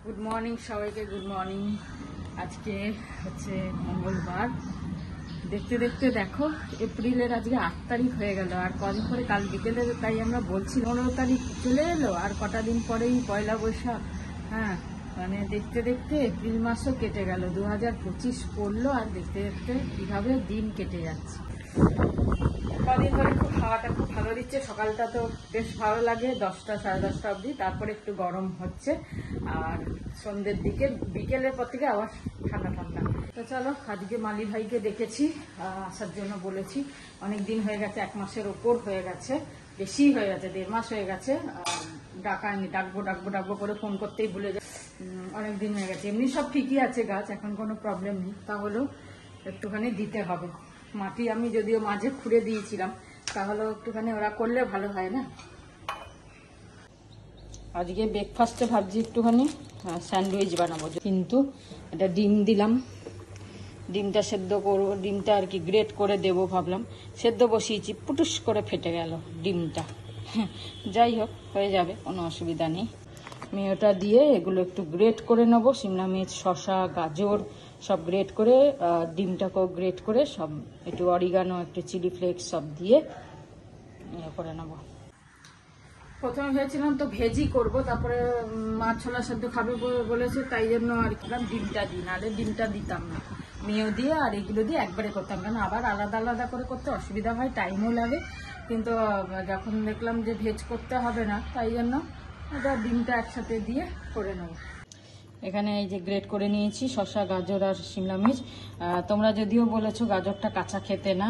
Good morning সবাইকে, good morning. আজকে হচ্ছে মঙ্গলবার। দেখতে দেখতে দেখো এপ্রিলের আজকে 8 তারিখ হয়ে গেল। আর কদিন পরে কাল বিকেলে তাই আমরা বলছি 15 তারিখ চলে এলো, আর কটা দিন পরেই পয়লা বৈশাখ। হ্যাঁ, মানে দেখতে দেখতে এপ্রিল মাসও কেটে গেল, 2025 পড়লো। আর দেখতে দেখতে কিভাবে দিন কেটে যাচ্ছে। কদিন ধরে খুব হাওয়াটা খুব ভালো দিচ্ছে, সকালটা তো বেশ ভালো লাগে, 10টা সাড়ে 10টা অবধি। তারপরে একটু গরম হচ্ছে, আর সন্ধ্যের দিকে বিকেলের পর থেকে আবার ঠান্ডা ঠান্ডা। তো চলো, আজকে মালি ভাইকে ডেকেছি, আসার জন্য বলেছি। অনেক দিন হয়ে গেছে, 1 মাসের ওপর হয়ে গেছে, বেশি হয়ে গেছে, 1.5 মাস হয়ে গেছে। ডাকায়নি, ডাকবো করে ফোন করতেই ভুলে যায়। অনেক দিন হয়ে গেছে। এমনি সব ঠিকই আছে গাছ, এখন কোনো প্রবলেম নেই, তাহলেও একটুখানি দিতে হবে। মাটি আমি যদিও মাঝে খুঁড়ে দিয়েছিলাম, তাহলেও একটুখানি ওরা করলে ভালো হয় না। আজকে ব্রেকফাস্টে ভাবছি একটুখানি স্যান্ডউইচ বানাবো, কিন্তু এটা ডিম দিলাম, ডিমটা সেদ্ধ করবো, ডিমটা আর কি গ্রেট করে দেবো ভাবলাম। সেদ্ধ বসিয়েছি, পুটুস করে ফেটে গেল ডিমটা। যাই হোক, হয়ে যাবে, কোনো অসুবিধা নেই। আমি ওটা দিয়ে এগুলো একটু গ্রেট করে নেবো, শিমলা মির্চ, শসা, গাজর সব গ্রেট করে, ডিমটাকেও গ্রেট করে, সব একটু অরিগানো, একটু চিলি ফ্লেক্স সব দিয়ে ইয়ে করে নেবো। প্রথমে ভেবেছিলাম তো ভেজি করব, তারপরে মাছ ছোলা সেদ্ধ খাবে বলেছে, তাই জন্য আর কি ডিমটা দিই, নাহলে ডিমটা দিতাম না। মেয়েও দিয়ে আর এগুলো দিয়ে একবারে করতাম, কেন আবার আলাদা আলাদা করে করতে অসুবিধা হয়, টাইমও লাগে। কিন্তু যখন দেখলাম যে ভেজ করতে হবে না, তাই জন্য এটা ডিমটা একসাথে দিয়ে করে নেব। এখানে এই যে গ্রেট করে নিয়েছি শসা, গাজর আর শিমলা মির্চ। তোমরা যদিও বলেছো গাজরটা কাঁচা খেতে না,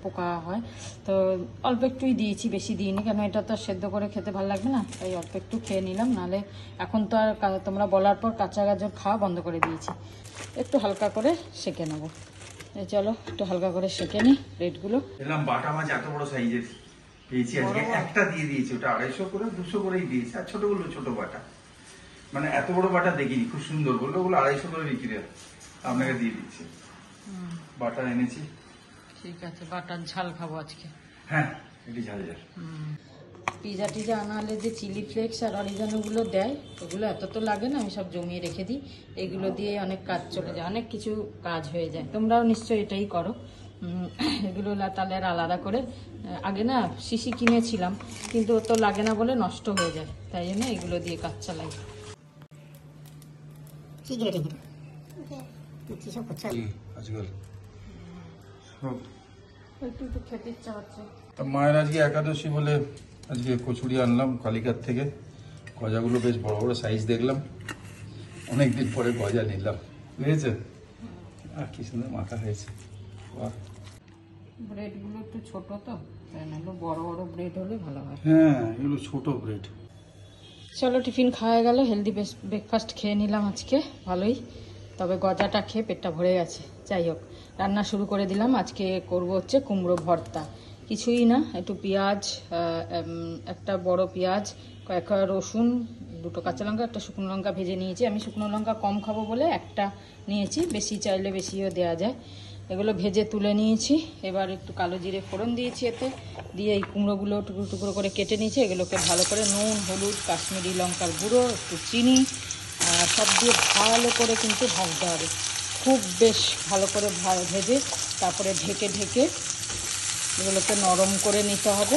পোকা হয়, তো অল্প একটুই দিয়েছি, বেশি দিইনি, কেন এটা তো সেদ্ধ করে খেতে ভালো লাগবে না, তাই অল্প একটু খেয়ে নিলাম। নাহলে এখন তো আর তোমরা বলার পর কাঁচা গাজর খাওয়া বন্ধ করে দিয়েছি। একটু হালকা করে সেঁকে নেবো। চলো একটু হালকা করে সেঁকে নিই ব্রেডগুলো। বাটা মাছ এত বড় সাইজের পেয়েছি আজকে, একটা দিয়ে দিয়েছি, ওটা 250 করে 200 করেই দিয়েছি। আর ছোটগুলো ছোট বাটা, মানে এত বড় বাটা দেখিনি, খুব সুন্দর বললো, ওগুলো 250 করে বিক্রি হয়, আপনাকে দিয়ে দিচ্ছি। বাটা এনেছি। ঠিক আছে, বাটার ঝাল খাবো আজকে। হ্যাঁ, এটি ঝাল ঝাল। পিজা টিজা আনা হলে যে চিলি ফ্লেক্স আর অরিগানোগুলো দেয়, ওগুলো এত তো লাগে না, আমি সব জমিয়ে রেখে দিই। এগুলো দিয়ে অনেক কাজ চলে যায়, অনেক কিছু কাজ হয়ে যায়। তোমরাও নিশ্চয়ই এটাই করো। এগুলো তাহলে আর আলাদা করে, আগে না শিশি কিনেছিলাম, কিন্তু তো লাগে না বলে নষ্ট হয়ে যায়, তাই জন্য এগুলো দিয়ে কাজ চালাই। একটু খেতে ইচ্ছা হচ্ছে। মায়ের আজকে একাদশী বলে আজকে কচুরি আনলাম কালীঘাট থেকে। গজাগুলো বেশ বড় বড় সাইজ দেখলাম, অনেকদিন পরে গজা নিলাম, বুঝেছে? আর কি সুন্দর মাথা হয়েছে। ব্রেডগুলো একটু ছোট তো, তাই না, বড় বড় ব্রেড হলে ভালো হয়। হ্যাঁ, এগুলো ছোট ব্রেড। চলো, টিফিন খাওয়া গেল, হেলদি ব্রেকফাস্ট খেয়ে নিলাম আজকে, ভালোই। তবে গজাটা খেয়ে পেটটা ভরে গেছে। যাই হোক, রান্না শুরু করে দিলাম। আজকে করব হচ্ছে কুমড়ো ভর্তা। কিছুই না, একটু পেঁয়াজ, একটা বড় পেঁয়াজ, কয়েক রসুন, 2টো কাঁচা লঙ্কা, একটা শুকনো লঙ্কা ভেজে নিয়েছি। আমি শুকনো লঙ্কা কম খাবো বলে একটা নিয়েছি, বেশি চাইলে বেশিও দেওয়া যায়। এগুলো ভেজে তুলে নিয়েছি। এবার একটু কালো জিরে ফোড়ন দিয়েছি এতে, দিয়ে এই কুমড়োগুলো টুকরো টুকরো করে কেটে নিয়েছি। এগুলোকে ভালো করে নুন, হলুদ, কাশ্মীরি লঙ্কার গুঁড়ো, একটু চিনি সব দিয়ে ভালো করে কিন্তু ভাজতে হবে, খুব বেশ ভালো করে ভেজে তারপরে ঢেকে ঢেকে এগুলোকে নরম করে নিতে হবে।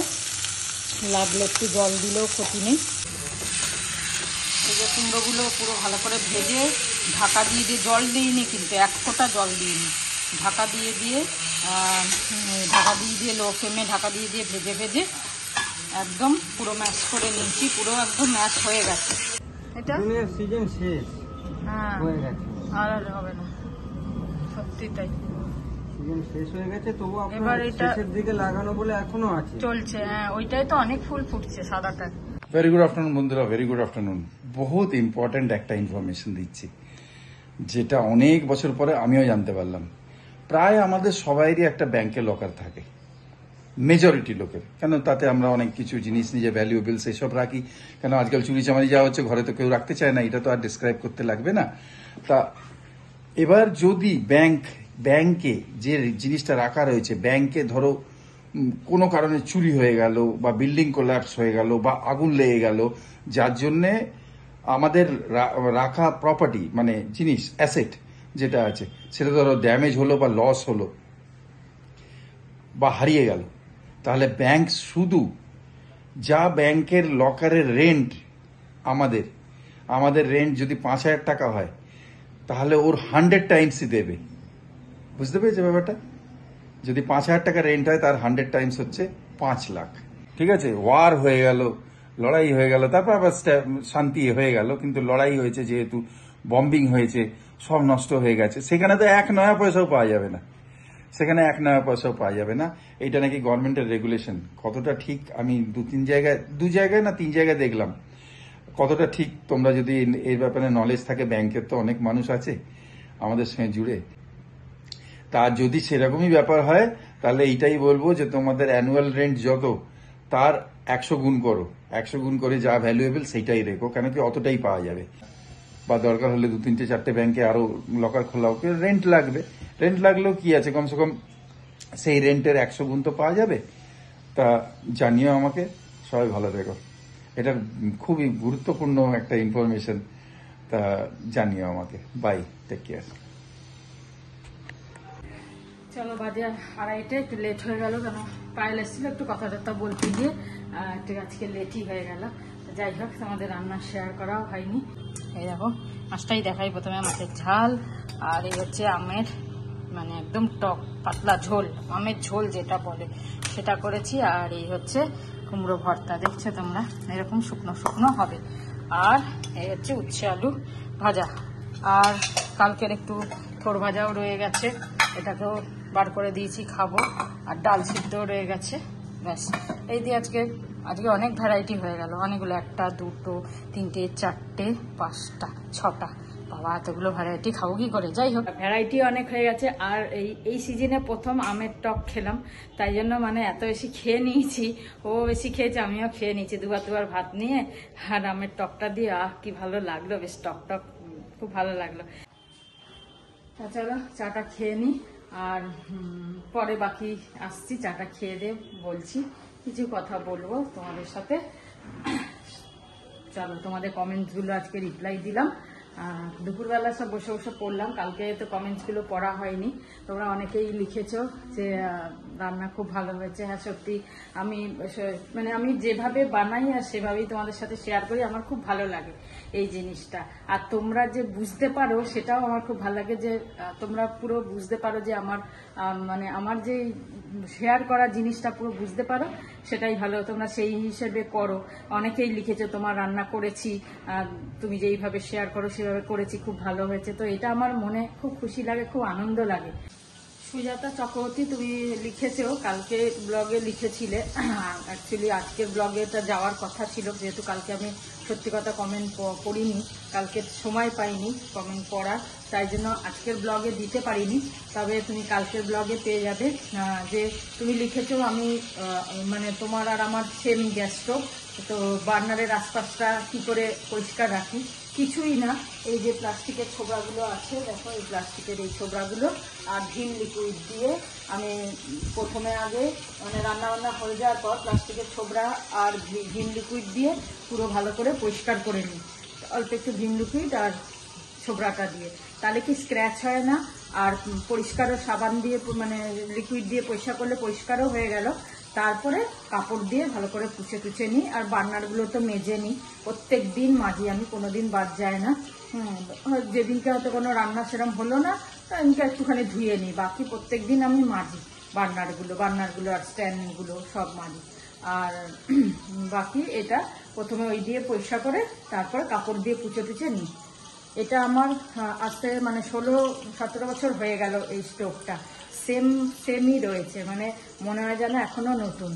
লাগলে একটু জল দিলেও ক্ষতি নেই। এই যে কুমড়োগুলো পুরো ভালো করে ভেজে ঢাকা দিয়ে দিয়ে, জল দিইনি কিন্তু, 1 ফোঁটা জল দিইনি, ঢাকা দিয়ে দিয়ে লো ফ্লেমে ঢাকা দিয়ে দিয়ে ভেজে ভেজে একদম পুরো ম্যাশ করে নিয়েছি। পুরো একদম ম্যাশ হয়ে গেছে। এটা সিজন শেষ হয়ে গেছে, আর হবে না, সত্যি তাই। সিজন শেষ হয়ে গেছে, তবু এবার এটা শেষের দিকে লাগানো বলে এখনো আছে, চলছে। হ্যাঁ, ওইটাই তো অনেক ফুল ফুটছে সাদাটা। ভেরি গুড আফটারনুন বন্ধুরা, ভেরি গুড আফটারনুন। বহুত ইম্পর্টেন্ট একটা ইনফরমেশন দিচ্ছি, যেটা অনেক বছর পরে আমিও জানতে পারলাম। প্রায় আমাদের সবাইরই একটা ব্যাংকে লকার থাকে, মেজরিটি লোকের। কেন, তাতে আমরা অনেক কিছু জিনিস, নিজে ভ্যালুয়েবলস এসব রাখি। কেন আজকাল চুরি চামারি যাওয়া হচ্ছে, ঘরে তো কেউ রাখতে চায় না, এটা তো আর ডিসক্রাইব করতে লাগবে না। তা এবার যদি ব্যাংকে যে জিনিসটা রাখা রয়েছে, ব্যাংকে ধরো কোনো কারণে চুরি হয়ে গেল, বা বিল্ডিং কোল্যাপস হয়ে গেল, বা আগুন লেগে গেল, যার জন্যে আমাদের রাখা প্রপার্টি মানে জিনিস অ্যাসেট যেটা আছে সেটা ধরো ড্যামেজ হলো বা লস হলো বা হারিয়ে গেল, তাহলে ব্যাংক শুধু যা ব্যাংকের লকারের রেন্ট আমাদের রেন্ট যদি 5,000 টাকা হয় তাহলে ওর 100 টাইমসই দেবে। বুঝতে পেরেছে ব্যাপারটা? যদি 5,000 টাকা রেন্ট হয় তার 100 টাইমস হচ্ছে 5 লাখ। ঠিক আছে, ওয়ার হয়ে গেল, লড়াই হয়ে গেল, তারপর আবার শান্তি হয়ে গেল, কিন্তু লড়াই হয়েছে যেহেতু, বম্বিং হয়েছে, সব নষ্ট হয়ে গেছে, সেখানে তো 1 নয়া পয়সাও পাওয়া যাবে না, সেখানে 1 নয়া পয়সাও পাওয়া যাবে না। এটা নাকি গভর্নমেন্টের রেগুলেশন, কতটা ঠিক আমি 2 জায়গায় না 3 জায়গায় দেখলাম, কতটা ঠিক তোমরা যদি এর ব্যাপারে নলেজ থাকে, ব্যাংকের তো অনেক মানুষ আছে আমাদের সঙ্গে জুড়ে, তা যদি সেরকমই ব্যাপার হয় তাহলে এইটাই বলবো যে তোমাদের অ্যানুয়াল রেন্ট যত তার 100 গুণ করো, 100 গুণ করে যা ভ্যালুয়েবল সেইটাই রেখো, কেন কি অতটাই পাওয়া যাবে। বা দরকার হলে 2-3-4টে ব্যাংকে আরো লকার খোলা হোক, রেন্ট লাগলেও কি আছে, কমসে কম সেই রেন্টের 100 গুণ তো পাওয়া যাবে। তা জানিও আমাকে, সবাই ভালো থেকো, এটা খুবই গুরুত্বপূর্ণ একটা ইনফরমেশন, তা জানিও আমাকে। Bye, take care. চলো, বাজে 2:30, একটু লেট হয়ে গেল, কেন পায়েল এসেছিল একটু কথা টথা বলতে গিয়ে, একটু আজকে লেটই হয়ে গেল। যাই হোক, আমাদের রান্না শেয়ার করাও হয়নি। এই দেখো, মাছটাই দেখাই প্রথমে, মাছের ঝাল, আর এই হচ্ছে আমের মানে একদম টক পাতলা ঝোল, আমের ঝোল যেটা বলে সেটা করেছি, আর এই হচ্ছে কুমড়ো ভর্তা, দেখছো তোমরা, এরকম শুকনো শুকনো হবে। আর এই হচ্ছে উচ্ছে আলু ভাজা, আর কালকের একটু থোড় ভাজাও রয়ে গেছে, এটাকেও বার করে দিয়েছি, খাবো। আর ডাল সিদ্ধও রয়ে গেছে, ব্যাস। এই দিয়ে আজকে অনেক ভ্যারাইটি হয়ে গেল, অনেকগুলো, 1, 2, 3, 4, 5, 6টা, বাবা এতগুলো ভ্যারাইটি খাবো কি করে। যাই হোক, ভ্যারাইটি অনেক হয়ে গেছে। আর এই সিজনে প্রথম আমের টক খেলাম, তাই জন্য মানে এত বেশি খেয়ে নিয়েছি, ও বেশি খেয়েছে, আমিও খেয়ে নিয়েছি, দুবার ভাত নিয়ে, আর আমের টকটা দিয়ে কি ভালো লাগলো, বেশ টক খুব ভালো লাগলো। চলো চাটা খেয়ে নি, আর পরে বাকি আসছি, চাটা খেয়ে দিয়ে বলছি, কিছু কথা বলবো তোমাদের সাথে। চলো, তোমাদের কমেন্টসগুলো আজকে রিপ্লাই দিলাম, দুপুরবেলা সব বসে বসে পড়লাম, কালকে তো কমেন্টসগুলো পড়া হয়নি। তোমরা অনেকেই লিখেছো যে রান্না খুব ভালো হয়েছে। হ্যাঁ, সত্যি আমি যেভাবে বানাই আর সেভাবেই তোমাদের সাথে শেয়ার করি, আমার খুব ভালো লাগে এই জিনিসটা। আর তোমরা যে বুঝতে পারো সেটাও আমার খুব ভালো লাগে, যে তোমরা পুরো বুঝতে পারো যে আমার যে শেয়ার করা জিনিসটা পুরো বুঝতে পারো, সেটাই ভালো। তোমরা সেই হিসেবে করো। অনেকেই লিখেছো তোমার রান্না করেছি, তুমি যেইভাবে শেয়ার করো সেভাবে করেছি, খুব ভালো হয়েছে। তো এটা আমার মনে খুব খুশি লাগে, খুব আনন্দ লাগে। সুজাতা চক্রবর্তী, তুমি লিখেছো, কালকে ব্লগে লিখেছিলে, অ্যাকচুয়ালি আজকের ব্লগেটা যাওয়ার কথা ছিল, যেহেতু কালকে আমি সত্যি কথা কমেন্ট পড়িনি, কালকে সময় পাইনি কমেন্ট পড়ার, তাই জন্য আজকের ব্লগে দিতে পারিনি। তবে তুমি কালকের ব্লগে পেয়ে যাবে, যে তুমি লিখেছো আমি তোমার আর আমার সেম গ্যাস স্টোভ, তো বার্নারের আশপাশটা কি করে পরিষ্কার রাখি। কিছুই না, এই যে প্লাস্টিকের ছোবড়াগুলো আছে, দেখো এই প্লাস্টিকের এই ছোবড়াগুলো আর ভিম লিকুইড দিয়ে আমি প্রথমে আগে রান্না হয়ে যাওয়ার পর প্লাস্টিকের ছোবড়া আর ভিম লিকুইড দিয়ে পুরো ভালো করে পরিষ্কার করে নিই, অল্প একটু ভিম লিকুইড আর ছোবড়াটা দিয়ে, তাহলে কি স্ক্র্যাচ হয় না, আর পরিষ্কারও সাবান দিয়ে লিকুইড দিয়ে পরিষ্কার করলে পরিষ্কারও হয়ে গেল। তারপরে কাপড় দিয়ে ভালো করে পুছে নিই, আর বার্নারগুলো তো মেজে নিই, প্রত্যেক দিন মাজি আমি, কোনোদিন বাদ যায় না। যেদিনকে হয়তো কোনো রান্না সেরকম হলো না, এদিনকে একটুখানি ধুয়ে নিই, বাকি প্রত্যেক দিন আমি মাজি বার্নারগুলো আর স্ট্যান্ডগুলো সব মাজি। আর বাকি এটা প্রথমে ওই দিয়ে পরিষ্কার করে তারপর কাপড় দিয়ে পুছে নিই। এটা আমার আজকে 16-17 বছর হয়ে গেল এই স্টোভটা, সেমই রয়েছে, মনে হয় যেন এখনো নতুন।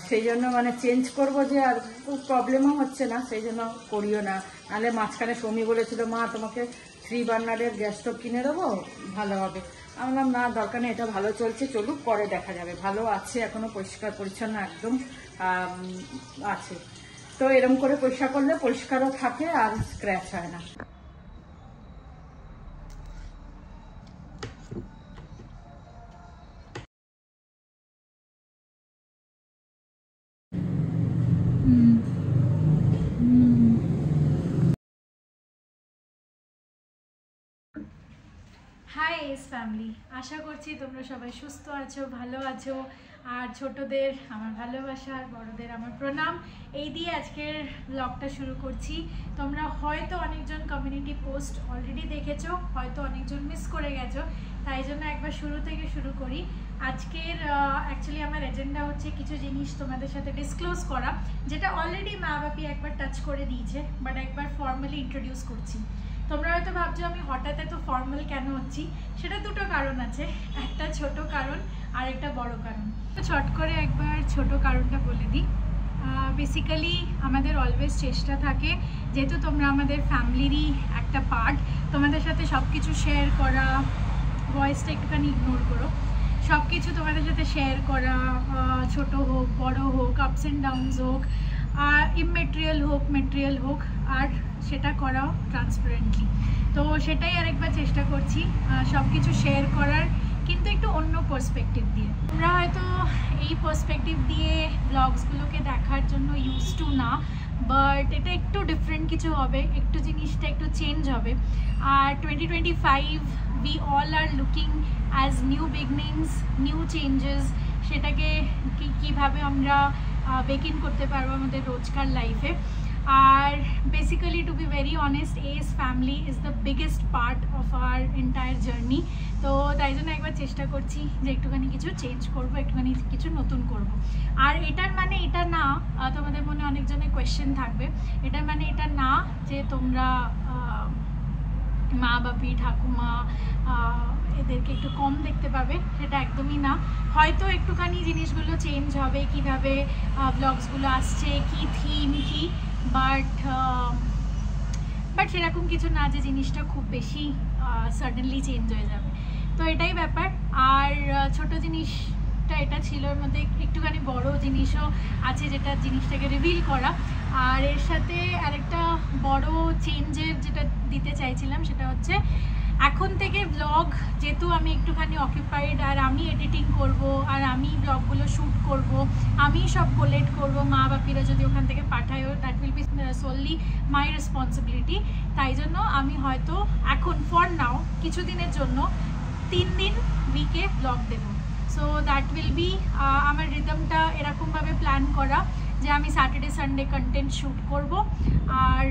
সেই জন্য চেঞ্জ করবো যে আর খুব প্রবলেমও হচ্ছে না, সেই জন্য করিও না। নাহলে মাঝখানে সৌমি বলেছিল, মা তোমাকে 3 বার্নারের গ্যাস স্টোভ কিনে দেবো, ভালো হবে। আমি বললাম না, দরকার নেই, এটা ভালো চলছে, চলুক, পরে দেখা যাবে। ভালো আছে এখনো, পরিষ্কার পরিচ্ছন্ন একদম আছে। তো এরকম করে পরিষ্কার করলে পরিষ্কারও থাকে আর স্ক্র্যাচ হয় না। হাই এস ফ্যামিলি, আশা করছি তোমরা সবাই সুস্থ আছো, ভালো আছো। আর ছোটদের আমার ভালোবাসা আর বড়দের আমার প্রণাম। এই দিয়ে আজকের ব্লগটা শুরু করছি। তোমরা হয়তো অনেকজন কমিউনিটি পোস্ট অলরেডি দেখেছো, হয়তো অনেকজন মিস করে গেছো, তাই জন্য একবার শুরু থেকে শুরু করি। আজকের অ্যাকচুয়ালি আমার এজেন্ডা হচ্ছে কিছু জিনিস তোমাদের সাথে ডিসক্লোজ করা, যেটা অলরেডি মা বাপি একবার টাচ করে দিয়েছে, বাট একবার ফর্মালি ইন্ট্রোডিউস করছি। তোমরা হয়তো ভাবছো আমি হঠাৎ এত ফর্মাল কেন হচ্ছি, সেটা দুটো কারণ আছে, একটা ছোট কারণ আর একটা বড় কারণ। চট করে একবার ছোট কারণটা বলে দিই। বেসিক্যালি আমাদের অলওয়েজ চেষ্টা থাকে, যেহেতু তোমরা আমাদের ফ্যামিলিরই একটা পার্ট, তোমাদের সাথে সব কিছু শেয়ার করা, ভয়েসটা একটুখানি ইগনোর করো, সব কিছু তোমাদের সাথে শেয়ার করা, ছোট হোক বড় হোক, আপস অ্যান্ড ডাউনস হোক, ইমমেটেরিয়াল হোক মেটেরিয়াল হোক, আর সেটা করাও ট্রান্সপারেন্টলি। তো সেটাই আরেকবার চেষ্টা করছি সব কিছু শেয়ার করার, কিন্তু একটু অন্য পার্সপেক্টিভ দিয়ে। তোমরা হয়তো এই পার্সপেক্টিভ দিয়ে ব্লগসগুলোকে দেখার জন্য ইউজ টু না, বাট এটা একটু ডিফারেন্ট কিছু হবে, একটু জিনিসটা একটু চেঞ্জ হবে। আর 2025 we all are looking as new beginnings, new changes, সেটাকে কীভাবে আমরা বেকিং করতে পারবো আমাদের রোজকার লাইফে। আর basically to be very honest, as family is the biggest part of our entire journey. তো তাই জন্য একবার চেষ্টা করছি যে একটুখানি কিছু চেঞ্জ করব, একটুখানি কিছু নতুন করব। আর এটার মানে এটা না, তোমাদের মনে অনেকজনের কোয়েশ্চেন থাকবে, এটার মানে এটা না যে তোমরা মা বাপি ঠাকুমা এদেরকে একটু কম দেখতে পাবে, সেটা একদমই না। হয়তো একটুখানি জিনিসগুলো চেঞ্জ হবে, কিভাবে ব্লগসগুলো আসছে, কি থিম কি, বাট সেরকম কিছু না যে জিনিসটা খুব বেশি সাডেনলি চেঞ্জ হয়ে যাবে। তো এটাই ব্যাপার। আর ছোট জিনিসটা এটা ছিল, এর মধ্যে একটুখানি বড় জিনিসও আছে, যেটা জিনিসটাকে রিভিল করা। আর এর সাথে আরেকটা বড় চেঞ্জের যেটা দিতে চাইছিলাম, সেটা হচ্ছে এখন থেকে ব্লগ যেহেতু আমি একটুখানি অকুপাইড, আর আমি এডিটিং করব, আর আমি ব্লগগুলো শ্যুট করব, আমি সব কোলেক্ট করব, মা বাপিরা যদি ওখান থেকে পাঠায়, that will be solely my responsibility. তাই জন্য আমি হয়তো এখন ফর নাও কিছুদিনের জন্য 3 দিন উইকে ব্লগ দেবো। সো দ্যাট উইল বি আমার রিদমটা এরকমভাবে প্ল্যান করা যে আমি স্যাটারডে সানডে কন্টেন্ট শ্যুট করব, আর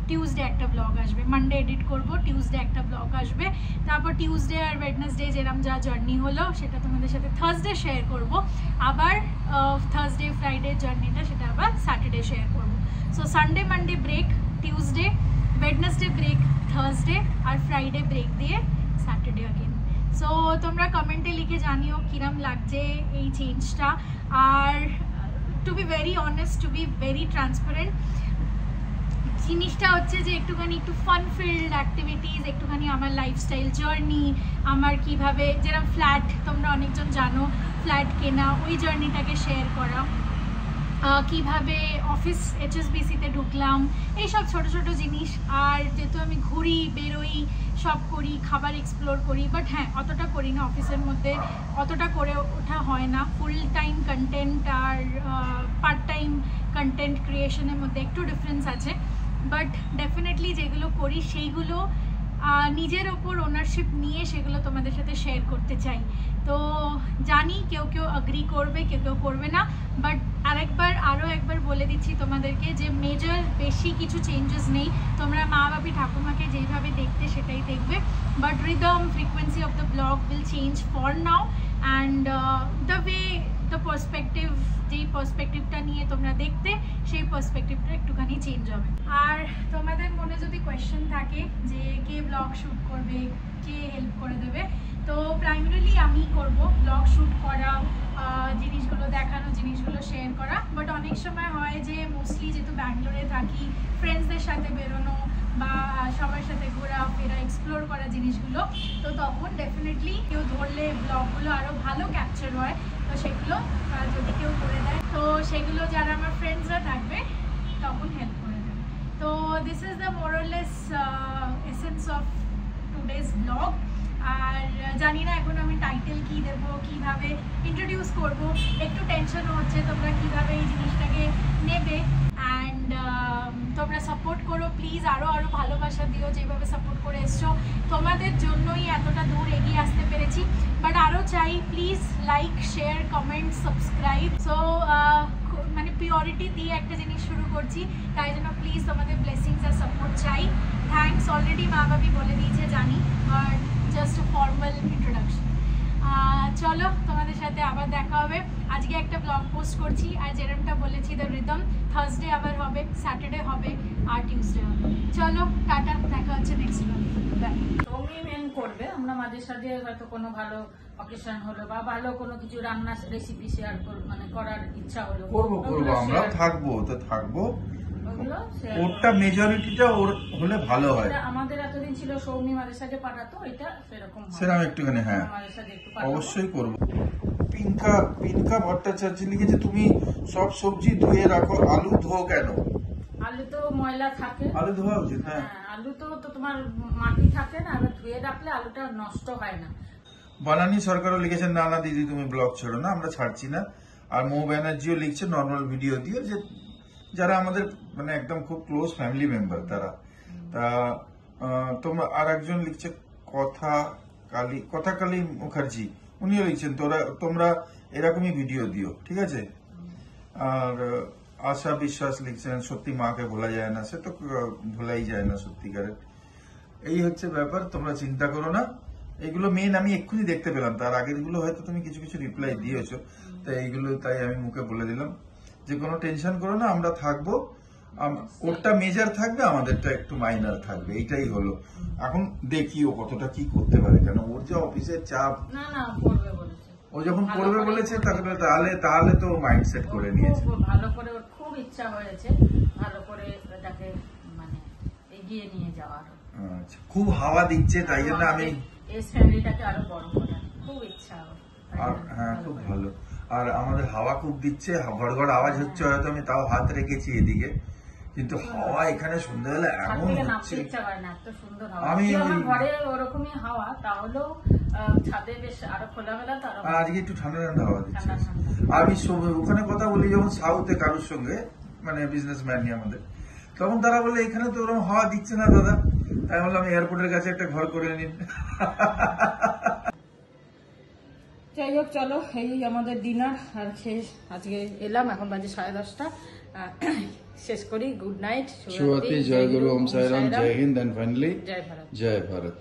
টিউসডে একটা ব্লগ আসবে, মানডে এডিট করব, টিউসডে একটা ব্লগ আসবে, তারপর টিউসডে আর ওয়েডনেসডে যেরকম যা জার্নি হলো সেটা তোমাদের সাথে থার্সডে শেয়ার করব, আবার থার্সডে ফ্রাইডে জার্নিটা সেটা আবার স্যাটারডে শেয়ার করব। So Sunday Monday break, Tuesday, Wednesday break, Thursday, আর ফ্রাইডে ব্রেক দিয়ে স্যাটারডে আগেন। সো তোমরা কমেন্টে লিখে জানিও কিরম লাগছে এই চেঞ্জটা। আর to be very honest, to be very transparent, জিনিসটা হচ্ছে যে একটু ফান ফিল্ড অ্যাক্টিভিটিস, একটুখানি আমার লাইফস্টাইল জার্নি, আমার কিভাবে, যেরকম ফ্ল্যাট তোমরা অনেকজন জানো, ফ্ল্যাট কেনা, ওই জার্নিটাকে শেয়ার করা, কিভাবে অফিস HSBC-তে ঢুকলাম, এইসব ছোট ছোট জিনিস। আর যেহেতু আমি ঘুরি, বেরোই, সব করি, খাবার এক্সপ্লোর করি, বাট হ্যাঁ অতটা করি না, অফিসের মধ্যে অতটা করে ওঠা হয় না। ফুল টাইম কন্টেন্ট আর পার্ট টাইম কন্টেন্ট ক্রিয়েশনের মধ্যে একটু ডিফারেন্স আছে, বাট ডেফিনেটলি যেগুলো করি সেইগুলো নিজের ওপর ওনারশিপ নিয়ে সেগুলো তোমাদের সাথে শেয়ার করতে চাই। তো জানি কেউ অ্যাগ্রি করবে, কেউ করবে না, বাট আরও একবার বলে দিচ্ছি তোমাদেরকে যে মেজর বেশি কিছু চেঞ্জেস নেই। তোমরা মা বাপি ঠাকুমাকে যেইভাবে দেখতে সেটাই দেখবে, but rhythm frequency of the blog will change for now, and the way the perspective, যেই পার্সপেক্টিভটা নিয়ে তোমরা দেখতে, সেই পার্সপেক্টিভটা একটুখানি চেঞ্জ হবে। আর তোমাদের মনে যদি কোয়েশ্চেন থাকে যে কে ব্লগ শ্যুট করবে, কে হেল্প করে দেবে, তো প্রাইমারিলি আমি করব ব্লগ শ্যুট করা, জিনিসগুলো দেখানো, জিনিসগুলো শেয়ার করা। বাট অনেক সময় হয় যে মোস্টলি যেহেতু ব্যাঙ্গালোরে থাকি, ফ্রেন্ডসদের সাথে বেরোনো বা সবার সাথে ঘোরাফেরা, এক্সপ্লোর করা জিনিসগুলো, তো তখন ডেফিনেটলি কেউ ধরলে ব্লগগুলো আরও ভালো ক্যাপচার হয়। তো সেগুলো যদি কেউ করে দেয়, তো সেগুলো যারা আমার ফ্রেন্ডসরা থাকবে তখন হেল্প করে দেবে। তো this is the morals essence of today's blog. আর জানি না এখন আমি টাইটেল কি দেবো, কিভাবে ইন্ট্রোডিউস করব, একটু টেনশনও হচ্ছে তোমরা কিভাবে এই জিনিসটাকে নেবে। অ্যান্ড তোমরা সাপোর্ট করো প্লিজ, আরো আরো ভালোবাসা দিও, যেভাবে সাপোর্ট করে এসছো তোমাদের জন্যই এতটা দূর এগিয়ে আসতে পেরেছি। বাট আরো চাই please like, share, comment, subscribe. So মানে পিওরিটি দিয়ে একটা জিনিস শুরু করছি, তাই জন্য প্লিজ তোমাদের ব্লেসিংস আর সাপোর্ট চাই। থ্যাঙ্কস অলরেডি মা বাবি বলে দিয়েছে জানি, বাট জাস্ট ফর্মাল ইন্ট্রোডাকশন। চলো তোমাদের সাথে আবার দেখা হবে। আজকে একটা ব্লগ পোস্ট করছি, আর যেরকমটা বলেছি দ্য রিদম, থার্সডে আবার হবে, স্যাটারডে হবে, আর টিউসডে হবে। চলো টাটা, দেখা হচ্ছে নেক্সট ব্লগ। বাই। তুমি মেন করবে, আমরা মাঝে সাঝে হয়তো কোনো ভালো অকেশন হলো বা ভালো কোনো কিছু রান্নার রেসিপি শেয়ার মানে করার ইচ্ছা হলো, করবো ওগুলো আমরা share- থাকবো তো থাকবো, ওগুলো share ওরটা মেজরিটিটা ওর হলে ভালো হয়। এটা আমাদের এতদিন ছিল সৌমি মাঝে সাঝে পাঠাতো, এটা সেরকম হয়। সেরকম একটুখানি, হ্যাঁ মাঝে সাঝে একটু পাঠাবো। অবশ্যই করবো। পিনকা ভট্টাচার্য লিখেছে তুমি সব সবজি ধুয়ে রাখো, আলু ধো কেন? আলু তো ময়লা থাকে, আলু ধোয়া উচিত, হ্যাঁ। হ্যাঁ, আলু তো তো তোমার মাটি থাকে না, আবার ধুয়ে রাখলে আলুটা নষ্ট হয় না। বানানি সরকারও লিখেছেন না না দিদি তুমি ব্লগ ছেড়ো না, আমরা ছাড়ছি না। আর মৌ ব্যানার্জিও লিখছে নর্মাল ভিডিও দিয়ে, যে যারা আমাদের মানে একদম খুব ক্লোজ ফ্যামিলি মেম্বার তারা। তা তোমরা আর একজন লিখছে কথাকালী মুখার্জি, উনিও লিখছেন তোমরা এরকমই ভিডিও দিও, ঠিক আছে। আর আশা বিশ্বাস লিখছেন সত্যি মাকে ভোলা যায় না, সে তো ভোলাই যায় না সত্যিকারের। এই হচ্ছে ব্যাপার, তোমরা চিন্তা করো না। এগুলো মেন আমি এক্ষুনি দেখতে পেলাম, তার আগের গুলো হয়তো তুমি কিছু কিছু রিপ্লাই দিয়েছো, তাই এইগুলো তাই আমি মুখে বলে দিলাম যে কোনো টেনশন করো না, আমরা থাকবো। ওরটা মেজর থাকবে, আমাদেরটা একটু মাইনার থাকবে, এইটাই হলো। এখন দেখি ও কতটা কি করতে পারে, কেন ওর যে অফিসের চাপ, না না করবে বলেছে, ও যখন ভালো করবে করে বলেছে করবে। তাহলে তো মাইন্ডসেট করে নিয়েছে। খুব ভালো করে, ওর খুব ইচ্ছা হয়েছে ভালো করে এটাকে মানে এগিয়ে নিয়ে যাওয়ার। আচ্ছা, খুব হাওয়া দিচ্ছে তাই জন্য আমি এই ফ্যামিলিটাকে আরো বড় করার খুব ইচ্ছা ওর। তাই আর জন্য হ্যাঁ ভালো খুব করে। ভালো। আর আমাদের হাওয়া খুব দিচ্ছে, গড়গড় আওয়াজ হচ্ছে, হয়তো আমি তাও হাত রেখেছি এদিকে, কিন্তু হাওয়া এখানে সন্ধ্যাবেলা ছাদ এমন থেকে হচ্ছে। নামতে ইচ্ছা করে না, এত সুন্দর হাওয়া। আমি- যদিও আমার ঘরে ওরকমই হাওয়া, তাহলেও ছাদে বেশ আরো খোলামেলা, তো আরো আর আজকে একটু ঠান্ডা ঠান্ডা হাওয়া দিচ্ছে। ঠান্ডা ঠান্ডা। আর আমি ওখানে কথা বলি যখন সাউথে কারোর সঙ্গে, মানে বিজনেসম্যান নিয়ে আমাদের, তখন তারা বলে এখানে তো ওরকম হাওয়া দিচ্ছে না দাদা। তাই বললাম এয়ারপোর্টের কাছে একটা ঘর করে নিন। যাই হোক চলো, এই আমাদের ডিনার আর খেয়ে আজকে এলাম, এখন বাজে 10:30। শেষ করি। গুড নাইট, শুভরাত্রি, জয় গুরু, ওম সাইরাম, জয় হিন্দ, এন্ড ফাইনালি জয় ভারত। জয় ভারত।